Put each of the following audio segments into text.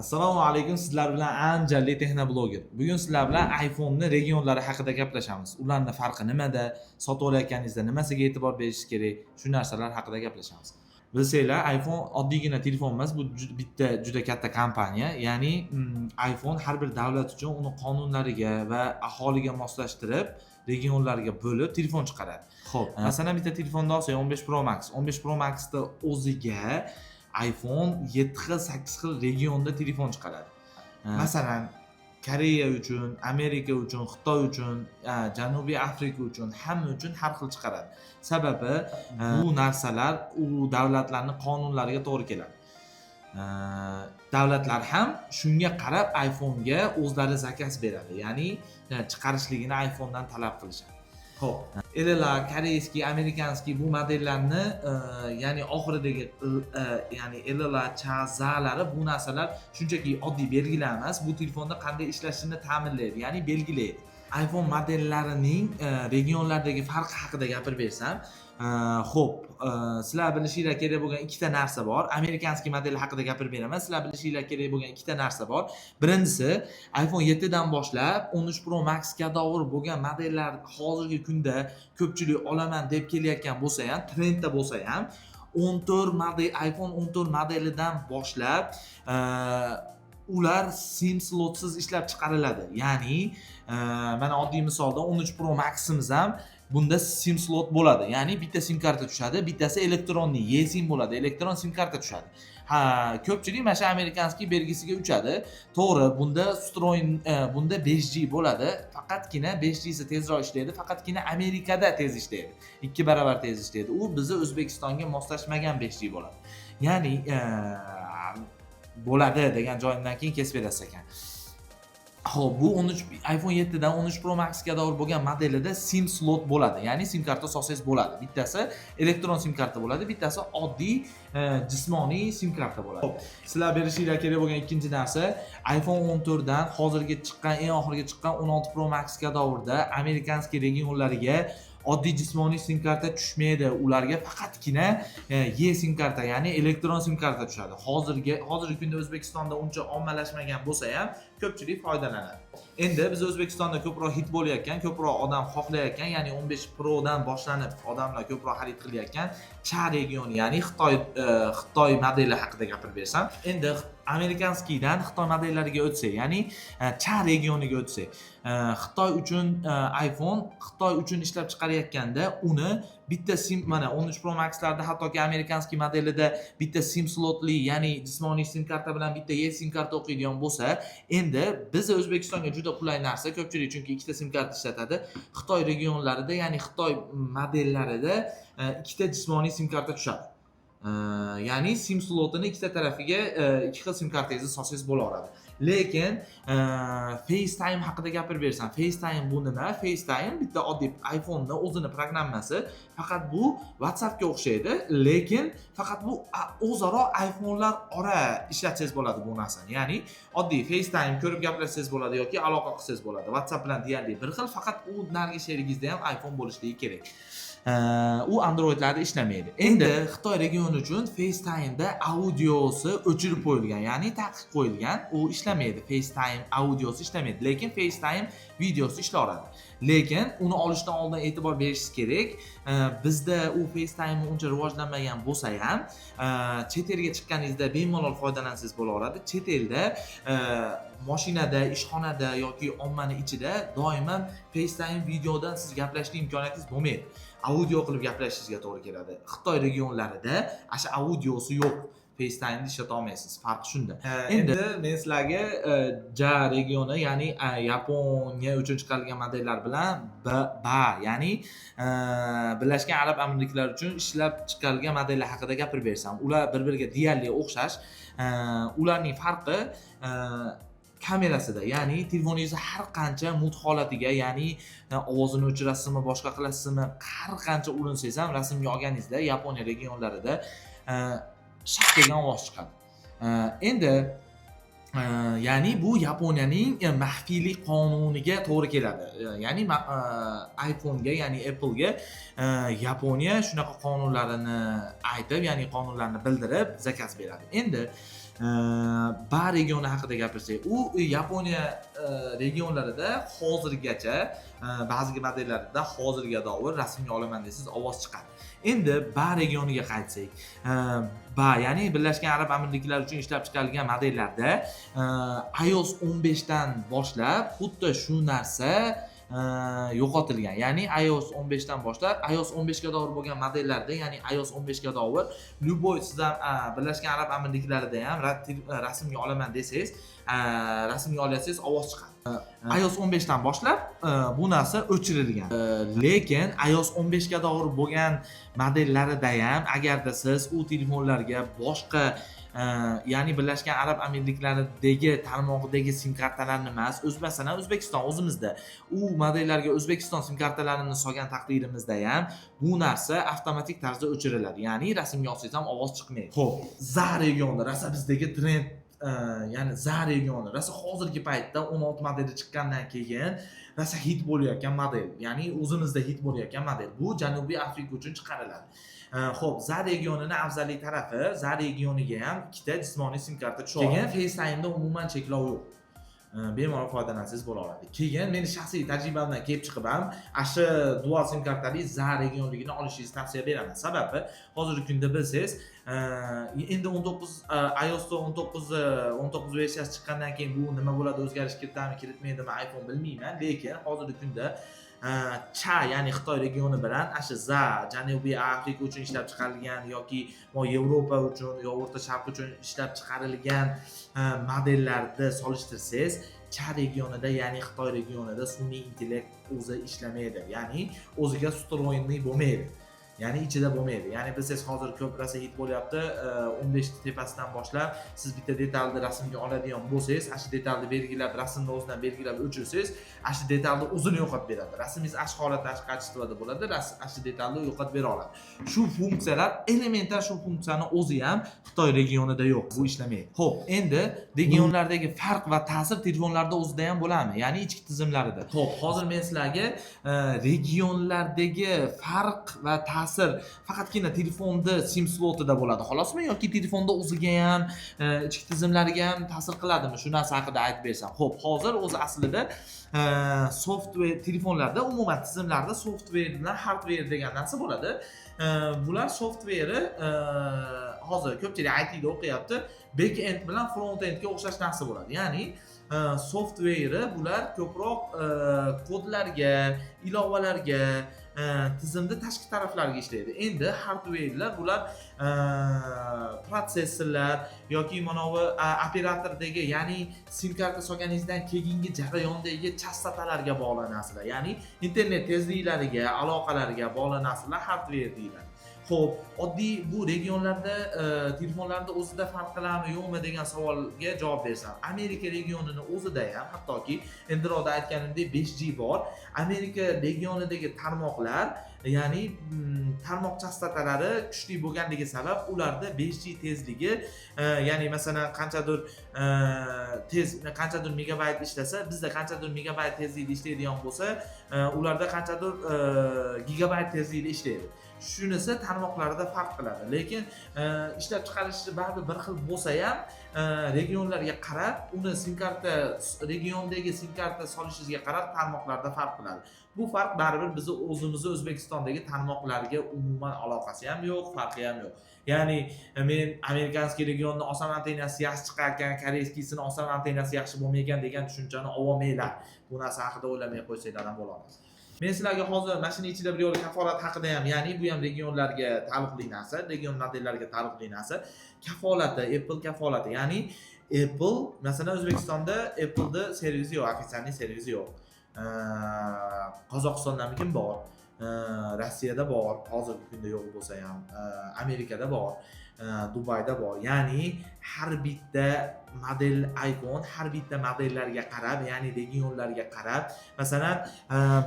Assalomu alaykum, sizlar bilan Anjalli Texnobloger. Bugun sizlar bilan iPhone'ni regionlari haqida gaplashamiz. Ularning farqi nimada, sotib olayotganingizda nimasiga e'tibor berishingiz kerak, shu narsalar haqida gaplashamiz. Bilsanglar, iPhone oddiygina telefon emas, bu bitta juda katta kompaniya. Ya'ni iPhone har bir davlat uchun uni qonunlariga va aholiga moslashtirib, regionlarga bo'lib telefon chiqaradi. Xo'p, masalan bitta telefonni olsak 15 Pro Max. 15 Pro Max'da o'ziga iPhone 7 xil 8 xil regionda telefon chiqaradi. Masalan, Koreya uchun, Amerika uchun, Xitoy uchun, Janubiy Afrika uchun, hamma uchun har xil chiqaradi. Sababi bu narsalar u davlatlarning qonunlariga to'g'ri keladi. Davlatlar ham shunga qarab iPhone'ga o'zlari zakaz beradi. Ya'ni chiqarishligini iPhone'dan talab qilishadi. Xo'p, ellalar koreyskiy, amerikanskiy bu modellarni ya'ni oxiridagi ya'ni ellalar, chazalari bu narsalar shunchaki oddiy belgilar emas, bu telefonda qanday ishlashini ta'minlaydi, ya'ni belgilaydi. iPhone modellarining regionlardagi farqi haqida gapirib bersam, xo'p, sizlar bilishinglar kerak bo'lgan ikkita narsa bor. Amerikanskiy model haqida gapirib beraman. Sizlar bilishinglar kerak bo'lgan ikkita narsa bor. Birinchisi, iPhone 7 dan boshlab 13 Pro Max ga davr bo'lgan modellar hozirgi kunda ko'pchilik olaman deb kelayotgan bo'lsa ham, trendda bo'lsa ham, 14 model iPhone 14 modelidan boshlab ular SIM slotsiz ishlab chiqariladi. Ya'ni mana oddiy misolda 13 Pro Max'imiz ham bunda SIM slot bo'ladi. Ya'ni bitta SIM karta tushadi, bittasi elektronniy eSIM bo'ladi, elektron SIM karta tushadi. Ko'pchilik mana shu amerikanskiy belgisiga uchadi. To'g'ri, bunda bunda 5G bo'ladi. Faqatgina 5G si tezroq ishlaydi, faqatgina Amerikada tez ishlaydi. 2 barobar tez ishlaydi. U bizni O'zbekistonga moslashmagan 5G bo'ladi. Ya'ni bo'ladi degan joyimdan keyin kesib berasiz ekan. Xo'p, bu iPhone 7 dan 13 Pro Max ga davr bo'lgan modelida SIM slot bo'ladi. Ya'ni SIM karta solsangiz bo'ladi. Bittasi elektron SIM karta bo'ladi, bittasi oddiy jismoniy SIM karta bo'ladi. Xo'p, sizlar bilishinglar kerak bo'lgan ikkinchi narsa, iPhone 14 dan hozirgi chiqqan, eng oxirgi chiqqan 16 Pro Max ga davrda amerikanskiy regionlariga oddiy jismoniy SIM karta tushmaydi. Ularga faqatgina eSIM karta, ya'ni elektron SIM karta tushadi. Hozirgi kunda O'zbekistonda uncha ommalashmagan bo'lsa ham, ko'pchilik foydalanadi. Endi biz O'zbekistonda ko'proq hit bo'layotgan, ko'proq odam xohlayotgan, ya'ni 15 Pro dan boshlanib odamlar ko'proq xarid qilayotgan Cha regioni, ya'ni Xitoy modeli haqida gapirib bersam, endi amerikanskiydan Xitoy modellariga o'tsak, ya'ni Cha regioniga o'tsak, Xitoy uchun iPhone Xitoy uchun ishlab chiqarayotganda uni bitta SIM, mana 13 Pro Max larda hattoki amerikanskiy modelida bitta SIM slotli, ya'ni jismoniy SIM karta bilan bitta eSIM karta o'qiydigan bo'lsa, endi biz O'zbekistonga juda qulay narsa, ko'pchilik chunki ikkita SIM karta ishlatadi. Xitoy regionlarida, ya'ni Xitoy modellarida ikkita jismoniy SIM karta tushadi. Ya'ni SIM slotini ikkita tarafiga ikki xil SIM kartangizni solsangiz bo'laveradi. Lekin FaceTime haqida gapirib bersam, FaceTime bu nima? FaceTime bitta oddiy iPhone'ning o'zini programmasi, faqat bu WhatsAppga o'xshaydi, lekin faqat bu o'zaro iPhone'lar ora ishlatsangiz bo'ladi bu narsani. Ya'ni oddiy FaceTime ko'rib gaplashsangiz bo'ladi yoki aloqa qilsangiz bo'ladi. WhatsApp bilan deyarli bir xil, faqat u narigi sherigingizda ham iPhone bo'lishligi kerak. U Androidlarda ishlamaydi. Endi Xitoy regioni uchun FaceTime'da audiosi o'chirib qo'yilgan, ya'ni taqiq qo'yilgan. U ishlamaydi. FaceTime audiosi ishlamaydi, lekin FaceTime videosi ishlaveradi. Lekin uni olishdan oldin e'tibor berishingiz kerak. Bizda u FaceTime uncha rivojlanmagan bo'lsa ham, chet elga chiqqaningizda bemalol foydalansangiz bo'laveradi. Chet elda mashinada, ishxonada yoki ommaning ichida doimo FaceTime videodan siz gaplashishning imkoniyatingiz bo'lmaydi. Audio qilib gaplashishingizga to'g'ri keladi. Xitoy regionlarida o'sha audiosi yo'q. FaceTime ishlata olmaysiz. Farqi shunda. Endi men sizlarga Ja regioni, ya'ni Yaponiya uchun chiqarilgan modellar bilan ya'ni Birlashgan Arab Amirliklari uchun ishlab chiqarilgan modellar haqida gapirib bersam, ular bir-biriga deyarli o'xshash. Ularning farqi kamerasida, ya'ni telefoningizni har qancha mut holatiga, ya'ni ovozini o'chirasizmi, boshqa qilasizmi, har qancha urinsangiz ham rasmga olganingizda Yaponiya regionlarida shaq degan ovoz chiqadi. Endi ya'ni bu Yaponiyaning maxfiylik qonuniga to'g'ri keladi. Ya'ni iPhone'ga, ya'ni Apple'ga Yaponiya shunaqa qonunlarini aytib, ya'ni qonunlarni bildirib zakaz beradi. Endi Ba regioni haqida gapirsak, u Yaponiya regionlarida hozirgacha ba'zi modellarida hozirga davr rasmga olaman desangiz ovoz chiqadi. Endi Ba regioniga qaytsak, Ba ya'ni Birlashgan Arab Amirliklari uchun ishlab chiqarilgan modellarda iOS 15 dan boshlab xuddi shu narsa yo'qotilgan. Ya'ni iOS 15 dan boshlab iOS 15 ga davr bo'lgan modellarda, ya'ni iOS 15 ga davr любой siz ham Birlashgan Arab Amirliklarida ham rasmga olaman desangiz, rasmga olasangiz ovoz chiqadi. iOS 15 dan boshlab bu narsa o'chirilgan. Lekin iOS 15 ga davr bo'lgan modellarida ham agarda siz u telefonlarga boshqa ya'ni Birlashgan Arab Amirliklaridagi tarmog'idagi sim kartalarni emas, masalan O'zbekiston o'zimizda u modellarga O'zbekiston sim kartalarini solgan taqdirimizda ham bu narsa avtomatik tarzda o'chiriladi. Ya'ni rasmga olsangiz ham ovoz chiqmaydi. Xo'p, za regioni rosa bizdagi trend, ya'ni za regioni rosa hozirgi paytda 16 modeli chiqqandan keyin rosa hit bo'layotgan model. Ya'ni o'zimizda hit bo'layotgan model. Bu Janubiy Afrika uchun chiqariladi. Xo'p, za regionini afzallik tarafi, za regioniga ham ikkita jismoniy sim karta tushadi. Keyin FaceTime'da umuman cheklov yo'q. Bemalol foydalansangiz bo'laveradi. Keyin meni shaxsiy tajribamdan kelib chiqib ham shu dual sim kartali za regionligini olishingizni tavsiya beraman. Sababi hozirgi kunda bilsangiz, endi 19 iOSda 19 versiyasi chiqqandan keyin bu nima bo'ladi, o'zgarish kiritadimi, kiritmaydimi iPhone bilmayman, lekin hozirgi kunda Cha ya'ni Xitoy regioni bilan shu za Janubiy Afrika uchun ishlab chiqarilgan yoki Yevropa uchun yo O'rta Sharq uchun ishlab chiqarilgan modellarni solishtirsangiz, Cha regionida ya'ni Xitoy regionida sun'iy intellekt o'zi ishlamaydi. Ya'ni o'ziga встроенный bo'lmaydi. Ya'ni ichida bo'lmaydi. Ya'ni bilsangiz hozir ko'p narsa hit bo'lyapti. 15 tepasidan boshlab siz bitta detalni rasmga oladigan bo'lsangiz, shu detalni belgilab, rasmni o'zidan belgilab o'chirsangiz, shu detalni o'zini yo'qotib beradi. Rasmingiz holatda kачествоda bo'ladi, shu detalni yo'qotib bera oladi. Shu funksiyalar, elementar shu funksiyani o'zi ham Xitoy regionida yo'q. Bu ishlamaydi. Xo'p, endi regionlardagi farq va ta'sir telefonlarda o'zida ham bo'ladimi? Ya'ni ichki tizimlarida. Xo'p, hozir men sizlarga regionlardagi farq va ta'sir faqatgina telefonda sim slotida bo'ladi, xolosmi, yoki telefonda o'ziga ham, ichki tizimlariga ham ta'sir qiladimi? Shu narsa haqida aytib bersam. Xo'p, hozir o'zi aslida software telefonlarda, umuman tizimlarda software bilan hardware degan narsa bo'ladi. Bular software hozir ko'pchilik ITda o'qiyapti, back end bilan front endga o'xshash narsa bo'ladi. Ya'ni software bular ko'proq kodlarga, ilovalarga, tizimda tashqi taraflarga ishlaydi. Endi hardwarelar bular protsessorlar yoki mana bu operatordagi, ya'ni sim karta solganingizdan keyingi jarayondagi chastotalarga bog'liq narsalar. Ya'ni internet tezliklariga, aloqalarga bog'liq narsalar hardware deyiladi. Xo'p, oddiy bu regionlarda telefonlarda o'zida farq qiladimi, yo'qmi degan savolga javob bersam, Amerika regionini o'zida ham, hattoki endiroqda aytganimdek 5G bor. Amerika regionidagi tarmoqlar, ya'ni tarmoq chastotalari kuchli bo'lganligi sabab ularda 5G tezligi, ya'ni masalan qanchadir megabayt ishlasa, bizda qanchadir megabayt tezlikda ishlaydigan bo'lsa, ularda qanchadir gigabayt tezlikda ishlaydi. Shunisi tarmoqlarida farq qiladi. Lekin ishlab chiqarilishi baribir bir xil bo'lsa ham, regionlarga qarab, uni sim karta regiondagi sim karta solishingizga qarab tarmoqlarda farq qiladi. Bu farq baribir bizni o'zimizni O'zbekistondagi tarmoqlarga umuman aloqasi ham yo'q, farqi ham yo'q. Ya'ni men amerikanskiy regionni oson antennasi yaxshi chiqargan, koreyskiysini oson antennasi yaxshi bo'lmaygan degan tushunchani olmaylar. Bu narsa haqida o'ylamay qo'ysanglar ham bo'ladi. Men sizlarga hozir mashina ichida bir yo'l kafolat haqida ham, ya'ni bu ham regionlarga taalluqli narsa, region modellariga taalluqli narsa. Kafolati, Apple kafolati, ya'ni Apple, masalan O'zbekistonda Apple'da servisi yo'q, ofitsialniy servisi yo'q. Qozog'istondamikin bor, Rossiyada bor, hozirgi kunda yo'q bo'lsa ham, Amerikada bor, Dubayda bor. Ya'ni har bitta model iPhone har bitta modellarga qarab, ya'ni regionlarga qarab, masalan,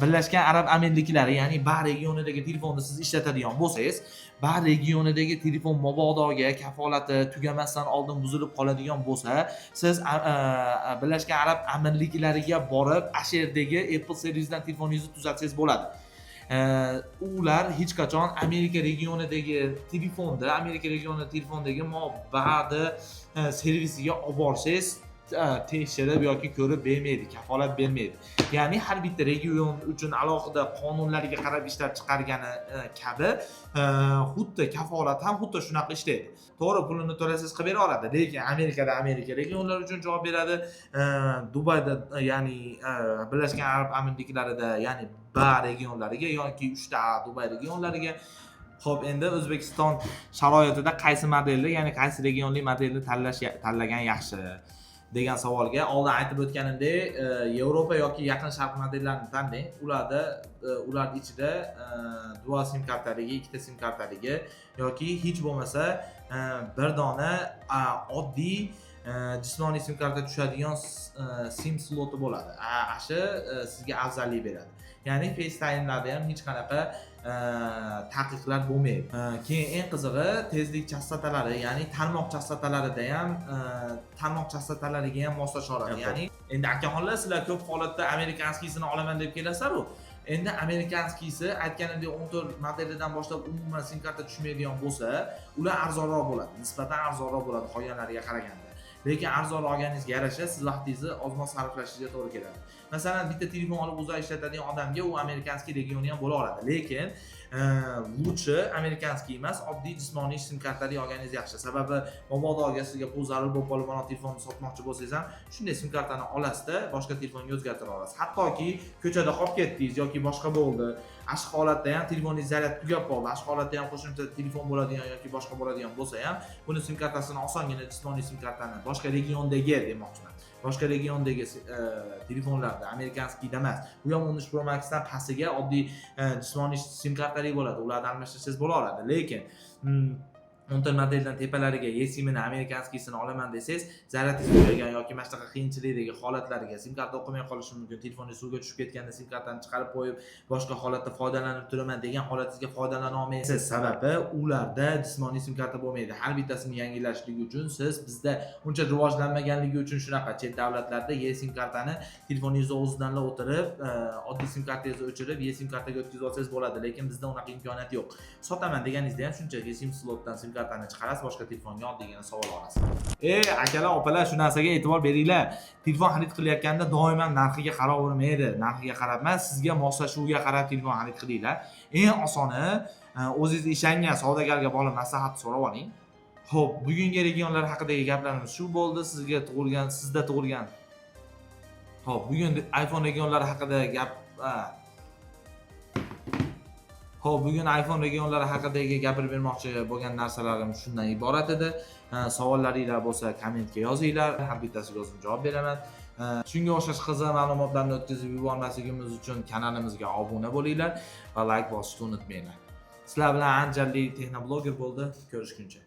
Birlashgan Arab Amirliklari, ya'ni Ba regionidagi telefonni siz ishlatadigan bo'lsangiz, Ba regionidagi telefon mabodoga kafolati tugamasdan oldin buzilib qoladigan bo'lsa, siz Birlashgan Arab Amirliklariga borib, o'sha yerdagi Apple servisidan telefoningizni tuzatsangiz bo'ladi. ular hech qachon Amerika regionidagi telefondagi ba'zi servisiga olib borsangiz tekshirib yoki ko'rib bermaydi, kafolat bermaydi. Ya'ni har bitta region uchun alohida qonunlarga qarab ishlab chiqargani kabi xuddi kafolat ham xuddi shunaqa ishlaydi. To'g'ri, pulini to'lasangiz qilib bera oladi, lekin Amerika regionlar uchun javob beradi. Dubayda, ya'ni Birlashgan Arab Amirliklarida, ya'ni ba regionlariga yoki 3 ta Dubay regionlariga. Xo'p, endi O'zbekiston sharoitida qaysi modelni, ya'ni qaysi regionli modelni tanlagan yaxshi degan savolga oldin aytib o'tganimdek, Yevropa yoki Yaqin Sharq modellarini tanlang. Ular ichida dual sim kartaligi, ikkita sim kartaligi yoki hech bo'lmasa bir dona oddiy jismoniy sim karta tushadigan sim sloti bo'ladi. Ashi sizga afzallik beradi. Ya'ni FaceTime'larda ham hech qanaqa taqiqlar bo'lmaydi. Keyin eng qizig'i tezlik chastotalari, ya'ni tarmoq chastotalarida ham tarmoq chastotalariga ham moslasha oladi. Ya'ni endi akaxonlar, sizlar ko'p holatda amerikanskiysini olaman deb kelasizlar-ku. Endi amerikanskiysi aytganimdek 14 modelidan boshlab umuman sim karta tushmaydigan bo'lsa, ular arzonroq bo'ladi. Nisbatan arzonroq bo'ladi qolganlariga qaraganda. Lekin arzon olganingizga yarasha siz vaqtingizni ozmoq sarflashingizga to'g'ri keladi. Masalan, bitta telefon olib o'zi ishlatadigan odamga u amerikanskiy regioni ham bo'la oladi. Lekin lutchi amerikanskiy emas, oddiy jismoniy sim kartali olganingiz yaxshi. Sababi mabodoga sizga pul zarur bo'lib qolib, mana telefonni sotmoqchi bo'lsangiz ham shunday sim kartani olasizda, boshqa telefonga o'zgartira olasiz. Hattoki ko'chada qolib ketdingiz yoki boshqa bo'ldi, ash holatda ham telefoningiz zaryad tugab qoldi, ash holatda ham qo'shimcha telefon bo'ladigan yoki boshqa bo'ladigan bo'lsa ham, buni sim kartasini osongina jismoniy sim kartani boshqa regiondagi demoqchiman. Boshqa regiondagi telefonlarda amerikanskiyda emas. Bu ham 13 Pro Max dan pastiga oddiy jismoniy sim kartali bo'ladi. Ularni almashtirsangiz bo'la oladi. Lekin 14 modeldan tepalariga eSIMni amerikanskiysini olaman desangiz, zaryadingiz tugagan yoki mana shunaqa qiyinchilikdagi holatlarga sim karta o'qimay qolishi mumkin. Telefoningiz suvga tushib ketganda sim kartani chiqarib qo'yib, boshqa holatda foydalanib turaman degan holatingizga foydalana olmaysiz. Sababi ularda jismoniy sim karta bo'lmaydi. Har bittasini yangilashligi uchun siz bizda uncha rivojlanmaganligi uchun shunaqa chet davlatlarda eSIM kartani telefoningizni o'zidan o'tirib, oddiy sim kartangizni o'chirib, eSIM kartaga o'tkazib olsangiz bo'ladi, lekin bizda unaqa imkoniyat yo'q. Sotaman deganingizda ham shunchaki sim slotdan sim kartani chiqarasiz, boshqa telefonga oddiygina savol olasiz. Akalar, opalar, shu narsaga e'tibor beringlar. Telefon xarid qilayotganda doimo narxiga qaravermaydi. Narxiga qarab emas, sizga moslashuvga qarab telefon xarid qilinglar. Eng osoni o'zingiz ishongan savdogarga borib maslahat so'rab oling. Xo'p, bugungi regionlar haqidagi gaplarimiz shu bo'ldi. Sizda tug'ilgan. Xo'p, bugun iPhone regionlari haqida bugun iPhone regionlari haqidagi gapirib bermoqchi bo'lgan narsalarim shundan iborat edi. Savollaringiz bo'lsa kommentga yozinglar, har bittasiga o'zim javob beraman. Shunga o'xshash qiziq ma'lumotlarni o'tkazib yubormasligimiz uchun kanalimizga obuna bo'linglar va like bosishni unutmanglar. Sizlar bilan Anjarli texnobloger bo'ldi. Ko'rishguncha.